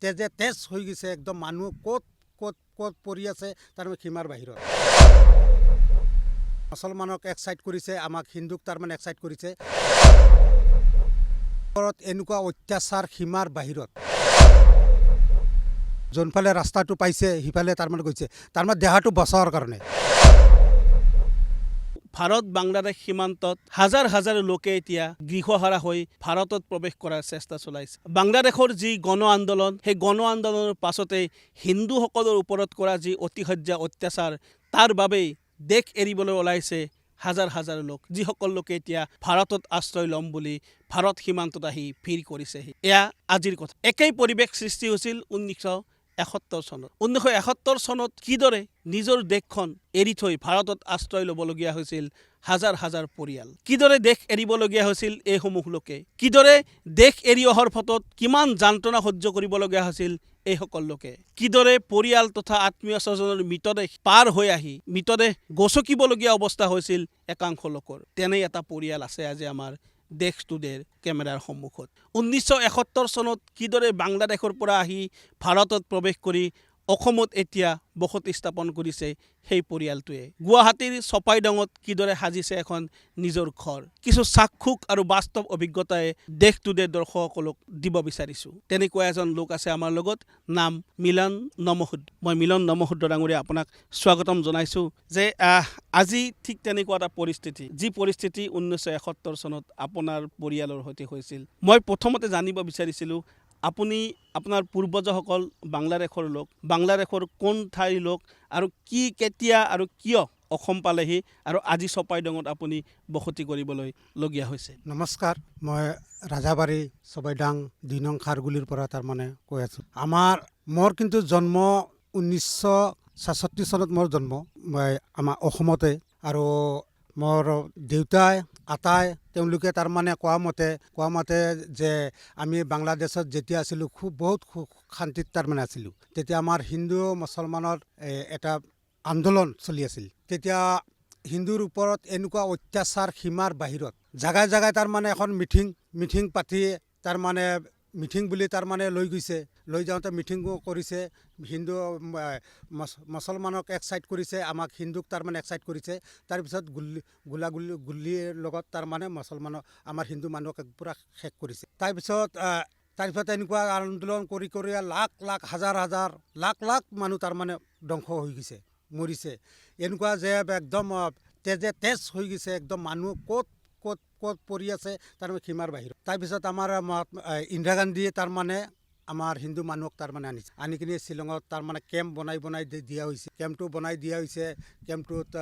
তেজে তেজ হৈ গৈছে একদম মানুহ ক'ত ক'ত ক'ত পৰি আছে তাৰমানে সীমাৰ বাহিৰত মুছলমানক এক সাইড কৰিছে আমাক হিন্দুক তাৰমানে এক সাইড কৰিছে এনেকুৱা অত্যাচাৰ সীমাৰ বাহিৰত যোনফালে ৰাস্তাটো পাইছে সিফালে তাৰমানে গৈছে তাৰমানে দেহাটো বচাবৰ কাৰণে ভাৰত বাংলাদেশ সীমান্তত হাজাৰ হাজাৰ লোকে এতিয়া গৃহহাৰা হৈ ভাৰতত প্ৰৱেশ কৰাৰ চেষ্টা চলাইছে বাংলাদেশৰ যি গণ আন্দোলন সেই গণ আন্দোলনৰ পাছতে হিন্দুসকলৰ ওপৰত কৰা যি অতিশয্য অত্যাচাৰ তাৰ বাবেই দেশ এৰিবলৈ ওলাইছে হাজাৰ হাজাৰ লোক যিসকল লোকে এতিয়া ভাৰতত আশ্ৰয় ল'ম বুলি ভাৰত সীমান্তত আহি ভিৰ কৰিছেহি এয়া আজিৰ কথা একেই পৰিৱেশ সৃষ্টি হৈছিল 1971 চনত 1971 চনত কিদৰে নিজৰ দেশখন এৰি থৈ ভাৰতত আশ্ৰয় ল'বলগীয়া হৈছিল হাজাৰ হাজাৰ পৰিয়াল কিদৰে দেশ এৰিবলগীয়া হৈছিল এইসমূহ লোকে কিদৰে দেশ এৰি অহাৰ ফলত কিমান যন্ত্ৰণা সহ্য কৰিবলগীয়া হৈছিল এইসকল লোকে কিদৰে পৰিয়াল তথা আত্মীয় স্বজনৰ মৃতদেহ পাৰ হৈ আহি মৃতদেহ গচকিবলগীয়া অৱস্থা হৈছিল একাংশ লোকৰ তেনে এটা পৰিয়াল আছে আজি আমাৰ দেশ টুডেৰ কেমেৰাৰ সন্মুখত 1971 চনত কিদৰে বাংলাদেশৰ পৰা আহি ভাৰতত প্ৰৱেশ কৰি অসমত এতিয়া বসতি স্থাপন কৰিছে সেই পৰিয়ালটোৱে গুৱাহাটীৰ চপাইডঙত কিদৰে সাজিছে এখন নিজৰ ঘৰ কিছু সাক্ষুক আৰু বাস্তৱ অভিজ্ঞতাই দেশ টুডে দৰ্শকসকলক দিব বিচাৰিছোঁ তেনেকুৱা এজন লোক আছে আমাৰ লগত নাম মিলন নমশুদ্ৰ মই মিলন নমশুদ্ৰ ডাঙৰীয়া আপোনাক স্বাগতম জনাইছোঁ যে আজি ঠিক তেনেকুৱা এটা পৰিস্থিতি যি পৰিস্থিতি 1971 চনত আপোনাৰ পৰিয়ালৰ সৈতে হৈছিল মই প্ৰথমতে জানিব বিচাৰিছিলোঁ আপুনি আপোনাৰ পূৰ্বজসকল বাংলাদেশৰ লোক বাংলাদেশৰ কোন ঠাইৰ লোক আৰু কি কেতিয়া আৰু কিয় অসম পালেহি আৰু আজি চপাইডঙত আপুনি বসতি কৰিবলৈ লগীয়া হৈছে নমস্কাৰ মই ৰাজাবাৰী চবাইডাং 2 নং খাৰগুলিৰ পৰা তাৰমানে কৈ আছোঁ মোৰ কিন্তু জন্ম 1966 চনত মোৰ জন্ম মই আমাৰ অসমতে আৰু মোৰ দেউতাই আটাই তেওঁলোকে তাৰমানে কোৱা মতে যে আমি বাংলাদেশত যেতিয়া আছিলোঁ বহুত শান্তিত তাৰমানে আছিলোঁ তেতিয়া আমাৰ হিন্দু মুছলমানৰ এটা আন্দোলন চলি আছিল তেতিয়া হিন্দুৰ ওপৰত এনেকুৱা অত্যাচাৰ সীমাৰ বাহিৰত জাগাই জাগাই তাৰমানে এখন মিটিং পাতি তাৰমানে মিটিং বুলি তাৰমানে লৈ যাওঁতে মিটিঙো কৰিছে হিন্দু মুছলমানক এক সাইড কৰিছে আমাক হিন্দুক তাৰমানে এক সাইড কৰিছে তাৰপিছত গুলিৰ লগত তাৰমানে মুছলমানক আমাৰ হিন্দু মানুহক পূৰা শেষ কৰিছে তাৰপিছত এনেকুৱা আন্দোলন কৰি লাখ লাখ হাজাৰ হাজাৰ লাখ লাখ মানুহ তাৰমানে ধ্বংস হৈ গৈছে মৰিছে এনেকুৱা যে একদম তেজে তেজ হৈ গৈছে একদম মানুহ ক'ত ক'ত ক'ত পৰি আছে তাৰমানে সীমাৰ বাহিৰত তাৰপিছত আমাৰ ইন্দিৰা গান্ধীয়ে তাৰমানে আমাৰ হিন্দু মানুহক তাৰমানে আনি কিনে শ্বিলঙত তাৰমানে কেম্প বনাই দিয়া হৈছে কেম্পটো বনাই দিয়া হৈছে কেম্পটোত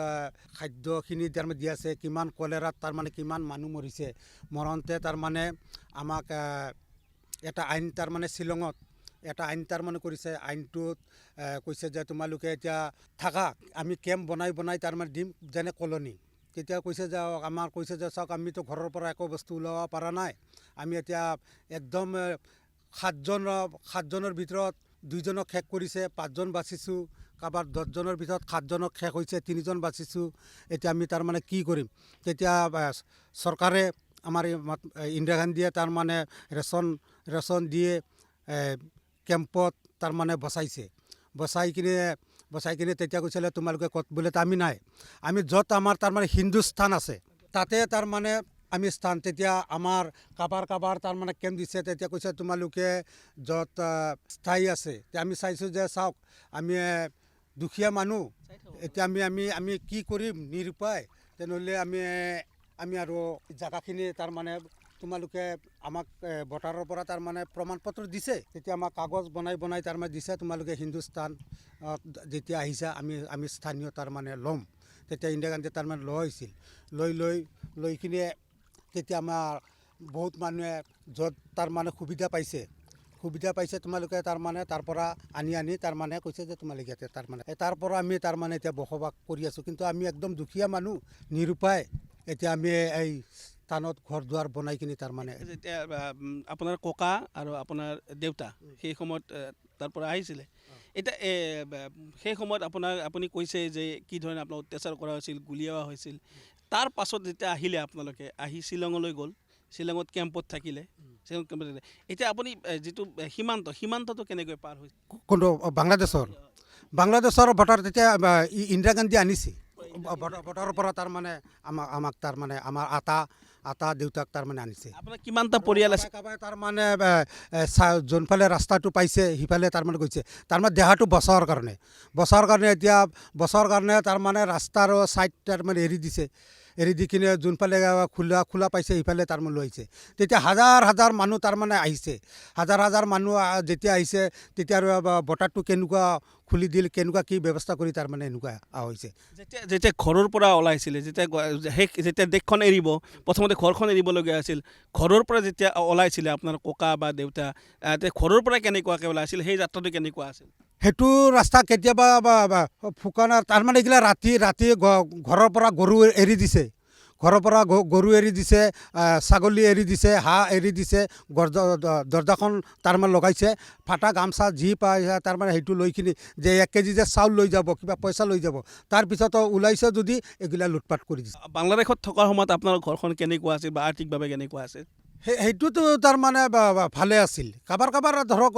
খাদ্যখিনি তাৰমানে দিয়া আছে কিমান কলেৰাত তাৰমানে কিমান মানুহ মৰিছে মৰণতে তাৰমানে আমাক এটা আইন তাৰমানে শ্বিলঙত এটা আইন তাৰমানে কৰিছে আইনটোত কৈছে যে তোমালোকে এতিয়া থাকা আমি কেম্প বনাই তাৰমানে দিম যেনে কলনী তেতিয়া কৈছে যে আমাৰ কৈছে যে চাওক আমিতো ঘৰৰ পৰা একো বস্তু ওলাব পৰা নাই আমি এতিয়া একদম সাতজনৰ ভিতৰত 2জনক শেষ কৰিছে 5জন বাচিছোঁ কাৰোবাৰ 10জনৰ ভিতৰত 7জনক শেষ হৈছে 3জন বাচিছোঁ এতিয়া আমি তাৰমানে কি কৰিম তেতিয়া চৰকাৰে আমাৰ ইন্দিৰা গান্ধীয়ে তাৰমানে ৰেচন দিয়ে কেম্পত তাৰমানে বচাই কিনে তেতিয়া কৈছিলে তোমালোকে ক'ত বোলে আমি নাই আমি য'ত আমাৰ তাৰমানে হিন্দুস্থান আছে তাতে তাৰমানে আমি স্থান তেতিয়া আমাৰ কাবাৰ তাৰমানে কেম্প দিছে তেতিয়া কৈছে তোমালোকে য'ত স্থায়ী আছে তেতিয়া আমি চাইছোঁ যে চাওক আমি দুখীয়া মানুহ এতিয়া আমি কি কৰিম নিৰুপায় তেনেহ'লে আমি আৰু জাগাখিনি তাৰমানে তোমালোকে আমাক ভোটাৰৰ পৰা তাৰমানে প্ৰমাণ পত্ৰ দিছে তেতিয়া আমাক কাগজ বনাই তাৰমানে দিছে তোমালোকে হিন্দুস্থান যেতিয়া আহিছা আমি স্থানীয় তাৰমানে ল'ম তেতিয়া ইন্দিৰা গান্ধীয়ে তাৰমানে লোৱা হৈছিল লৈ কিনে তেতিয়া আমাৰ বহুত মানুহে য'ত তাৰমানে সুবিধা পাইছে তোমালোকে তাৰমানে তাৰ পৰা আনি তাৰমানে কৈছে যে তোমালোকে ইয়াতে তাৰমানে তাৰ পৰা আমি তাৰমানে এতিয়া বসবাস কৰি আছোঁ কিন্তু আমি একদম দুখীয়া মানুহ নিৰুপায় এতিয়া আমি এই স্থানত ঘৰ দুৱাৰ বনাই কিনে তাৰমানে যেতিয়া আপোনাৰ ককা আৰু আপোনাৰ দেউতা সেই সময়ত তাৰ পৰা আহিছিলে এতিয়া সেই সময়ত আপুনি কৈছে যে কি ধৰণে আপোনাৰ অত্যাচাৰ কৰা হৈছিল গুলিওৱা হৈছিল তাৰ পাছত যেতিয়া আহিলে আপোনালোকে আহি শ্বিলঙলৈ গ'ল শ্বিলঙত কেম্পত থাকিলে শ্বিলং কেম্পত থাকিলে এতিয়া আপুনি যিটো সীমান্তটো কেনেকৈ পাৰ হৈছে কোনটো বাংলাদেশৰ ভোটাৰ তেতিয়া ইন্দিৰা গান্ধী আনিছে ভোটাৰৰ পৰা তাৰমানে আমাক তাৰমানে আমাৰ আটা দেউতাক তাৰমানে আনিছে আপোনাৰ কিমানটা পৰিয়াল আছে কাবাই তাৰমানে যোনফালে ৰাস্তাটো পাইছে সিফালে তাৰমানে গৈছে তাৰমানে দেহাটো বচাবৰ কাৰণে এতিয়া বচাবৰ কাৰণে তাৰমানে ৰাস্তাৰ ছাইড তাৰমানে এৰি দি কিনে যোনফালে খোলা পাইছে সিফালে তাৰমানে লৈ আহিছে তেতিয়া হাজাৰ মানুহ তাৰমানে আহিছে হাজাৰ মানুহ যেতিয়া আহিছে তেতিয়া আৰু বতাহটো কেনেকুৱা খুলি দিল কেনেকুৱা কি ব্যৱস্থা কৰি তাৰমানে এনেকুৱা হৈছে যেতিয়া ঘৰৰ পৰা ওলাইছিলে যেতিয়া দেশখন এৰিব প্ৰথমতে ঘৰখন এৰিবলগীয়া আছিল ঘৰৰ পৰা যেতিয়া ওলাইছিলে আপোনাৰ ককা বা দেউতা ঘৰৰ পৰা কেনেকুৱাকৈ ওলাইছিল সেই যাত্ৰাটো কেনেকুৱা আছিল সেইটো ৰাস্তা কেতিয়াবা ফুকানা তাৰমানে এইগিলা ৰাতি ঘৰৰ পৰা গৰু এৰি দিছে ছাগলী এৰি দিছে হাঁহ এৰি দিছে দৰ্জাখন তাৰমানে লগাইছে ফাটা গামছা যি পাই তাৰমানে সেইটো লৈ কিনি যে 1 কেজি যে চাউল লৈ যাব কিবা পইচা লৈ যাব তাৰপিছতো ওলাইছে যদি এইগিলা লুটপাট কৰি দিছে বাংলাদেশত থকাৰ সময়ত আপোনাৰ ঘৰখন কেনেকুৱা আছিল বা আৰ্থিকভাৱে কেনেকুৱা আছিল সেইটোতো তাৰমানে ভালে আছিল কাবাৰ ধৰক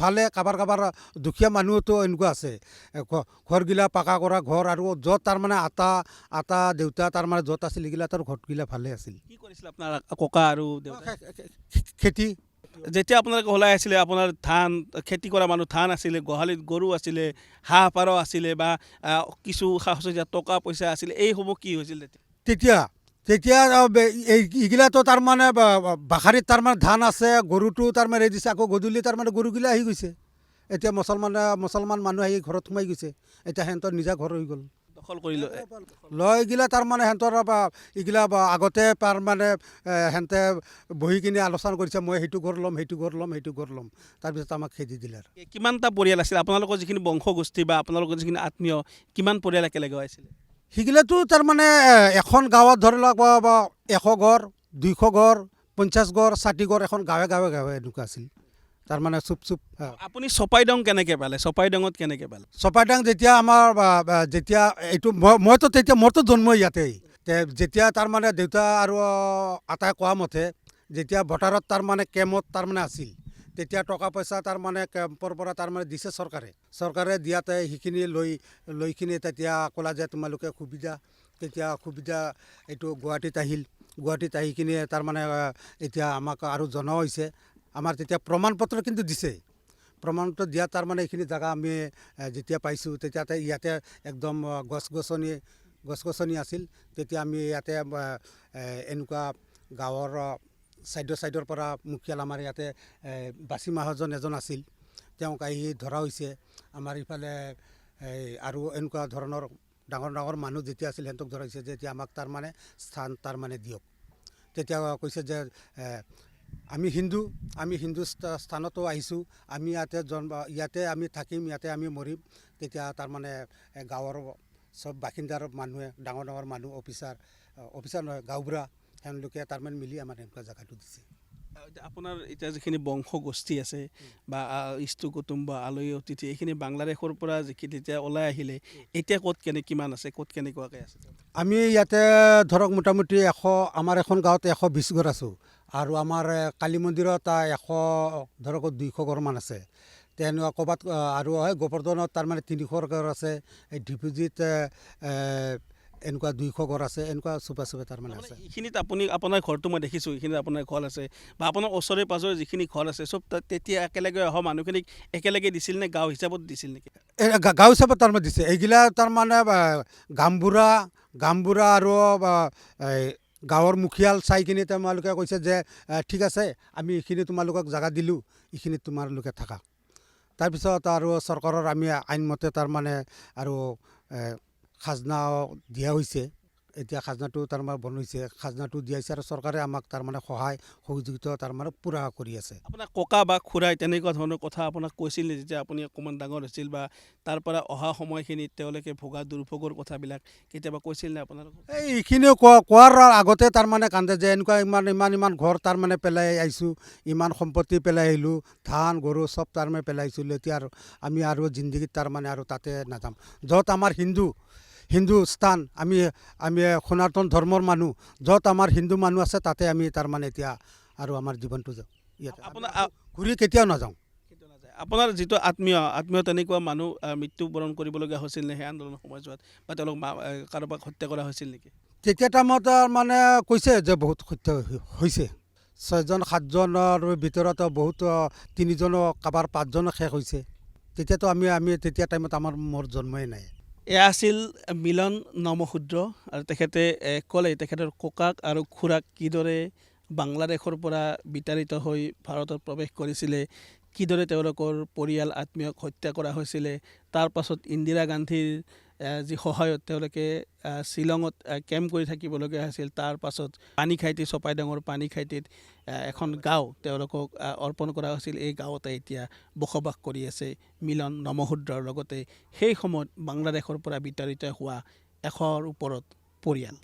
ভালে কাবাৰ দুখীয়া মানুহতো এনেকুৱা আছে ঘৰগিলা পাকা কৰা ঘৰ আৰু য'ত তাৰমানে আটা দেউতা তাৰমানে য'ত আছিল এইগিলা তাৰ ঘৰগিলা ভালে আছিল কি কৰিছিল আপোনাৰ ককা আৰু দেউতা খেতি যেতিয়া আপোনালোকে ওলাই আছিলে আপোনাৰ খেতি কৰা মানুহ ধান আছিলে গোহালিত গৰু আছিলে হাঁহ পাৰ আছিলে বা কিছু সা-সজ্জা টকা পইচা আছিলে এইসমূহ কি হৈছিল তেতিয়া এইগিলাতো তাৰমানে বাখাৰীত তাৰমানে ধান আছে গৰুটো তাৰমানে এৰি দিছে আকৌ গধূলি তাৰমানে গৰুগিলা আহি গৈছে এতিয়া মুছলমান মানুহ আহি ঘৰত সোমাই গৈছে এতিয়া সিহঁতৰ নিজা ঘৰ হৈ গ'ল দখল কৰি লয় এইগিলা তাৰমানে সিহঁতৰ এইগিলা আগতে তাৰমানে সিহঁতে বহি কিনে আলোচনা কৰিছে মই সেইটো ঘৰ ল'ম তাৰপিছত আমাক খেদি দিলে আৰু কিমানটা পৰিয়াল আছিল আপোনালোকৰ যিখিনি বংশগোষ্ঠী বা আপোনালোকৰ যিখিনি আত্মীয় কিমান পৰিয়াল একেলগে আহিছিলে সিগিলাতো তাৰমানে এখন গাঁৱত ধৰি লওক 100 ঘৰ 200 ঘৰ 50 ঘৰ 60 ঘৰ এখন গাঁৱে এনেকুৱা আছিল তাৰমানে চুপ আপুনি চপাইদং কেনেকৈ পালে চপাইদঙত কেনেকৈ পালে চপাইদং যেতিয়া আমাৰ যেতিয়া এইটো মইতো তেতিয়া মোৰতো জন্ম ইয়াতেই যেতিয়া তাৰমানে দেউতা আৰু আটাই কোৱা মতে যেতিয়া ভোটাৰত তাৰমানে কেম্পত তাৰমানে আছিল তেতিয়া টকা পইচা তাৰমানে কেম্পৰ পৰা তাৰমানে দিছে চৰকাৰে দিয়াতে সেইখিনি লৈ কিনে তেতিয়া ক'লা যে তোমালোকে সুবিধা এইটো গুৱাহাটীত আহি কিনে তাৰমানে এতিয়া আমাক আৰু জনোৱা হৈছে আমাৰ তেতিয়া প্ৰমাণ পত্ৰ কিন্তু দিছে প্ৰমাণপত্ৰ দিয়া তাৰমানে এইখিনি জেগা আমি যেতিয়া পাইছোঁ তেতিয়া ইয়াতে একদম গছ গছনি আছিল তেতিয়া আমি ইয়াতে এনেকুৱা গাঁৱৰ ছাইডৰ পৰা মুখিয়াল আমাৰ ইয়াতে বাচি মহাজন এজন আছিল তেওঁক আহি ধৰা হৈছে আমাৰ ইফালে আৰু এনেকুৱা ধৰণৰ ডাঙৰ মানুহ যেতিয়া আছিল সিহঁতক ধৰা হৈছে যে এতিয়া আমাক তাৰমানে স্থান তাৰমানে দিয়ক তেতিয়া কৈছে যে আমি হিন্দু স্থানতো আহিছোঁ আমি ইয়াতে আমি থাকিম ইয়াতে আমি মৰিম তেতিয়া তাৰমানে গাঁৱৰ চব বাসিন্দাৰ মানুহে ডাঙৰ মানুহ অফিচাৰ নহয় গাঁওবুঢ়া তেওঁলোকে তাৰমানে মিলি আমাৰ এনেকুৱা জেগাটো দিছে আপোনাৰ এতিয়া যিখিনি বংশগোষ্ঠী আছে বা ইষ্ট কুটুম্ব আলহী অতিথি এইখিনি বাংলাদেশৰ পৰা যিখিনি যেতিয়া ওলাই আহিলে এতিয়া কিমান আছে কেনেকুৱাকৈ আছে আমি ইয়াতে ধৰক মোটামুটি আমাৰ এখন গাঁৱত 120 ঘৰ আছোঁ আৰু আমাৰ কালী মন্দিৰত 200 ঘৰমান আছে তেনেকুৱা ক'ৰবাত আৰু গোবৰ্ধনত তাৰমানে 300 ঘৰ আছে এই ডিপুজিত এনেকুৱা 200 ঘৰ আছে এনেকুৱা চুপে তাৰমানে আছে এইখিনিত আপোনাৰ ঘৰটো মই দেখিছোঁ এইখিনিত আপোনাৰ ঘৰ আছে বা আপোনাৰ ওচৰে পাঁজৰে যিখিনি ঘৰ আছে চব তেতিয়া একেলগে অহা মানুহখিনিক একেলগে দিছিল নে গাঁও হিচাপত দিছিল নেকি গাঁও হিচাপত তাৰমানে দিছে এইগিলা তাৰমানে গামবুঢ়া আৰু গাঁৱৰ মুখিয়াল চাই কিনে তেওঁলোকে কৈছে যে ঠিক আছে আমি এইখিনি তোমালোকক জেগা দিলোঁ এইখিনিত তোমালোকে থাকা তাৰপিছত আৰু চৰকাৰৰ আমি আইনমতে তাৰমানে আৰু খাজনা দিয়া হৈছে এতিয়া খাজনাটো তাৰমানে বনাইছে খাজনাটো দিয়াইছে আৰু চৰকাৰে আমাক তাৰমানে সহায় সহযোগিতা তাৰমানে পূৰা কৰি আছে আপোনাৰ ককা বা খুৰাই তেনেকুৱা ধৰণৰ কথা আপোনাক কৈছিল নে যেতিয়া আপুনি অকণমান ডাঙৰ হৈছিল বা তাৰ পৰা অহা সময়খিনিত তেওঁলোকে ভোগা দুৰ্ভোগৰ কথাবিলাক কেতিয়াবা কৈছিল নে আপোনালোকক এইখিনি কোৱাৰ আগতে তাৰমানে কান্দে যে এনেকুৱা ইমান ঘৰ তাৰমানে পেলাই আহিছোঁ ইমান সম্পত্তি পেলাই আহিলোঁ ধান গৰু চব তাৰমানে পেলাইছিলোঁ এতিয়া আৰু আমি আৰু জিন্দগীত তাৰমানে আৰু তাতে নাযাম য'ত আমাৰ হিন্দুস্থান আমি আমি সনাতন ধৰ্মৰ মানুহ য'ত আমাৰ হিন্দু মানুহ আছে তাতে আমি তাৰমানে এতিয়া আৰু আমাৰ জীৱনটো ইয়াতে আপোনাৰ ঘূৰি কেতিয়াও নাযাওঁ। আপোনাৰ যিটো আত্মীয় তেনেকুৱা মানুহ মৃত্যুবৰণ কৰিবলগীয়া হৈছিল নে সেই আন্দোলনৰ সময়ছোৱাত বা তেওঁলোক কাৰোবাক হত্যা কৰা হৈছিল নেকি? তেতিয়া টাইমত মানে কৈছে যে বহুত হত্যা হৈছে, 6জন 7জনৰ ভিতৰত বহুত 3জন কাৰোবাৰ 5জন শেষ হৈছে। তেতিয়াতো আমি তেতিয়া টাইমত মোৰ জন্মই নাই। এয়া আছিল মিলন নমশূদ্ৰ আৰু তেখেতে ক'লে তেখেতৰ ককাক আৰু খুৰাক কিদৰে বাংলাদেশৰ পৰা বিতাড়িত হৈ ভাৰতত প্ৰৱেশ কৰিছিলে, কিদৰে তেওঁলোকৰ পৰিয়াল আত্মীয়ক হত্যা কৰা হৈছিলে। তাৰ পাছত ইন্দিৰা গান্ধীৰ যি সহায়ত তেওঁলোকে শ্বিলঙত কেম্প কৰি থাকিবলগীয়া হৈছিল। তাৰ পাছত পানীখাইটি চপাইডাঙৰ পানীখাইটিত এখন গাঁও তেওঁলোকক অৰ্পণ কৰা হৈছিল। এই গাঁৱতে এতিয়া বসবাস কৰি আছে মিলন নমশূদ্ৰৰ লগতে সেই সময়ত বাংলাদেশৰ পৰা বিতাড়িত হোৱা 100ৰ ওপৰত পৰিয়াল।